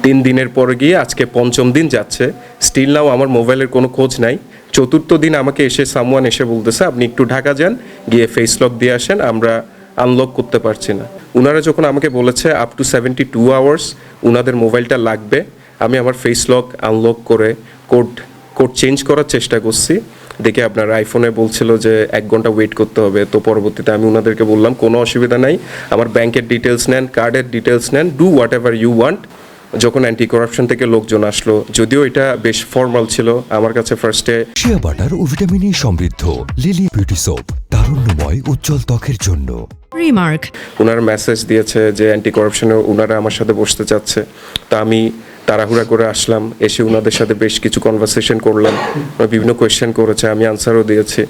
3 দিনের পরে গিয়ে আজকে 5ম দিন যাচ্ছে, স্টিল নাও আমার মোবাইলের কোনো খোঁজ নাই। 4র্থ দিন আমাকে সামওয়ান এসে বলতেছে আপনি একটু ঢাকা যান, গিয়ে ফেস লক দিয়ে আসেন, আমরা আনলক করতে পারছি না। উনারা যখন আমাকে বলেছে আপ টু 72 আওয়ার্স উনাদের মোবাইলটা লাগবে, আমি আমার ফেস লক আনলক করে কোড চেঞ্জ করার চেষ্টা করছি। দেখে আপনার আইফোনে বলছিল যে 1 ঘন্টা ওয়েট করতে হবে। তো পরবর্তীতে আমি ওনাদেরকে বললাম কোনো অসুবিধা নাই, আমার ব্যাংকের ডিটেলস নেন, কার্ডের ডিটেলস নেন, do whatever you want. যখন অ্যান্টি করাপশন থেকে লোকজন আসলো, যদিও এটা বেশ ফর্মাল ছিল আমার কাছে ফার্স্টে। শিয়া বাটার ও ভিটামিন ই সমৃদ্ধ লিলি বিউটি সোপ, তারুণ্যময় উজ্জ্বল ত্বকের জন্য। রিমার্ক ওনার মেসেজ দিয়েছে যে অ্যান্টি করাপশনে ওনারা আমার সাথে বসতে চাচ্ছে। তা আমি তাড়াহুড়া করে আসলাম, এসে ওনাদের সাথে বেশ কিছু কনভারসেশন করলাম, বিভিন্ন কোয়েশ্চেন করেছে, আমি আনসারও দিয়েছি।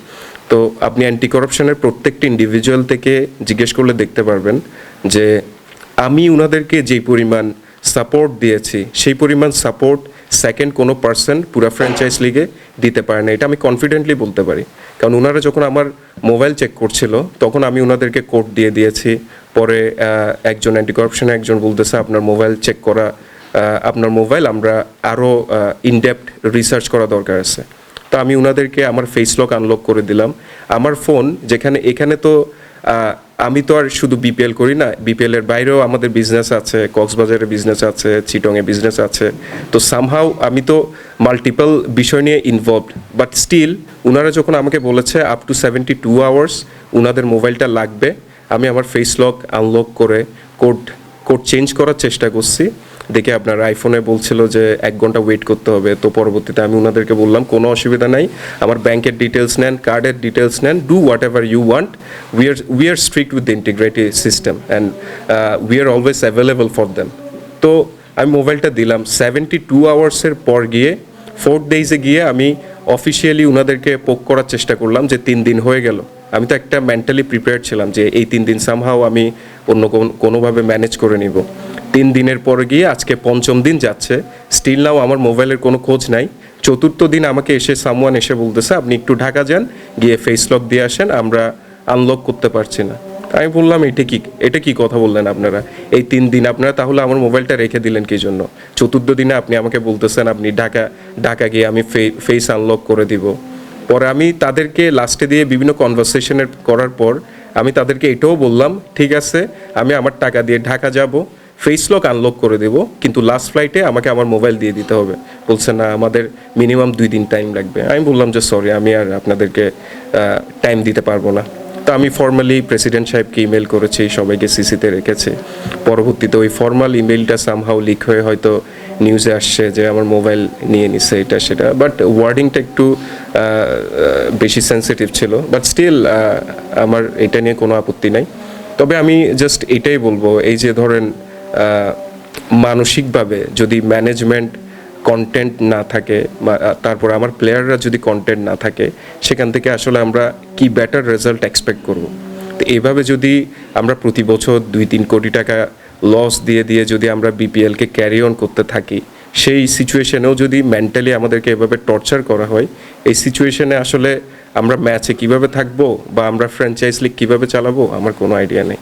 তো আপনি অ্যান্টি করাপশনের প্রত্যেকটি ইন্ডিভিজুয়াল থেকে জিজ্ঞেস করলে দেখতে পারবেন যে আমি ওনাদেরকে যেই পরিমাণ সাপোর্ট দিয়েছি সেই পরিমাণ সাপোর্ট সেকেন্ড কোনো পার্সন পুরো ফ্র্যাঞ্চাইজ লিগে দিতে পারে না। এটা আমি কনফিডেন্টলি বলতে পারি, কারণ ওনারা যখন আমার মোবাইল চেক করছিল তখন আমি ওনাদেরকে কোড দিয়ে দিয়েছি। পরে একজন অ্যান্টি করাপশনে একজন বলতেছে আপনার মোবাইল চেক করা, আপনার মোবাইল আমরা আরও ইনডেপথ রিসার্চ করা দরকার আছে। তো আমি ওনাদেরকে আমার ফেস লক আনলক করে দিলাম। আমার ফোন যেখানে, এখানে তো আমি তো আর শুধু বিপিএল করি না, বিপিএলের বাইরেও আমাদের বিজনেস আছে, কক্সবাজারে বিজনেস আছে, চিটংয়ে বিজনেস আছে। তো সামহাউ আমি তো মাল্টিপল বিষয় নিয়ে ইনভলভড, বাট স্টিল ওনারা যখন আমাকে বলেছে আপ টু 72 আওয়ার্স ওনাদের মোবাইলটা লাগবে, আমি আমার ফেস লক আনলক করে কোড চেঞ্জ করার চেষ্টা করছি। দেখে আপনার আইফোনে বলছিল যে 1 ঘন্টা ওয়েট করতে হবে। তো পরবর্তীতে আমি ওনাদেরকে বললাম কোনো অসুবিধা নাই, আমার ব্যাংকের ডিটেলস নেন, কার্ডের ডিটেলস নেন, do whatever you want. We are strict with the integrity system and we are always available for them. তো আমি মোবাইলটা দিলাম। 72 আওয়ার্সের পর গিয়ে 4 ডেজে গিয়ে আমি অফিসিয়ালি ওনাদেরকে পোক করার চেষ্টা করলাম যে 3 দিন হয়ে গেল। আমি তো একটা মেন্টালি প্রিপেয়ার্ড ছিলাম যে এই 3 দিন সামহাও আমি অন্য কোনোভাবে ম্যানেজ করে নিব। 3 দিনের পরে গিয়ে আজকে 5ম দিন যাচ্ছে, স্টিল নাও আমার মোবাইলের কোনো খোঁজ নাই। 4র্থ দিন আমাকে সামওয়ান এসে বলতেছে আপনি একটু ঢাকা যান, গিয়ে ফেস লক দিয়ে আসেন, আমরা আনলক করতে পারছি না। আমি বললাম এটা কি কথা বললেন আপনারা? এই 3 দিন আপনারা তাহলে আমার মোবাইলটা রেখে দিলেন কি জন্য? 4র্থ দিনে আপনি আমাকে বলতেছেন আপনি ঢাকা গিয়ে আমি ফেস আনলক করে দিব। পরে আমি তাদেরকে লাস্টে দিয়ে বিভিন্ন কনভারসেশনের করার পর আমি তাদেরকে এটাও বললাম ঠিক আছে আমি আমার টাকা দিয়ে ঢাকা যাব, ফেস লক আনলক করে দেব, কিন্তু লাস্ট ফ্লাইটে আমাকে আমার মোবাইল দিয়ে দিতে হবে। বলছে না আমাদের মিনিমাম 2 দিন টাইম লাগবে। আমি বললাম যে সরি, আমি আর আপনাদেরকে টাইম দিতে পারবো না। তো আমি ফর্মালি প্রেসিডেন্ট সাহেবকে ইমেল করেছি, সবাইকে সিসিতে রেখেছি। পরবর্তীতে ওই ফর্মাল ইমেলটা সামহাউ লিক হয়ে হয়তো নিউজে আসছে যে আমার মোবাইল নিয়ে নিছে এটা সেটা, বাট ওয়ার্ডিংটা একটু বেশি সেন্সিটিভ ছিল। বাট স্টিল আমার এটা নিয়ে কোনো আপত্তি নাই। তবে আমি জাস্ট এটাই বলবো, এই যে ধরেন মানসিকভাবে যদি ম্যানেজমেন্ট কন্টেন্ট না থাকে, তারপর আমার প্লেয়াররা যদি কন্টেন্ট না থাকে, সেখান থেকে আসলে আমরা কি বেটার রেজাল্ট এক্সপেক্ট করব। তো এইভাবে যদি আমরা প্রতি বছর 2-3 কোটি টাকা লস দিয়ে যদি আমরা বিপিএলকে ক্যারি অন করতে থাকি, সেই সিচুয়েশনেও যদি মেন্টালি আমাদেরকে এভাবে টর্চার করা হয়, এই সিচুয়েশনে আসলে আমরা ম্যাচে কিভাবে থাকবো বা আমরা ফ্র্যাঞ্চাইজ লিগ কীভাবে চালাবো আমার কোনো আইডিয়া নেই।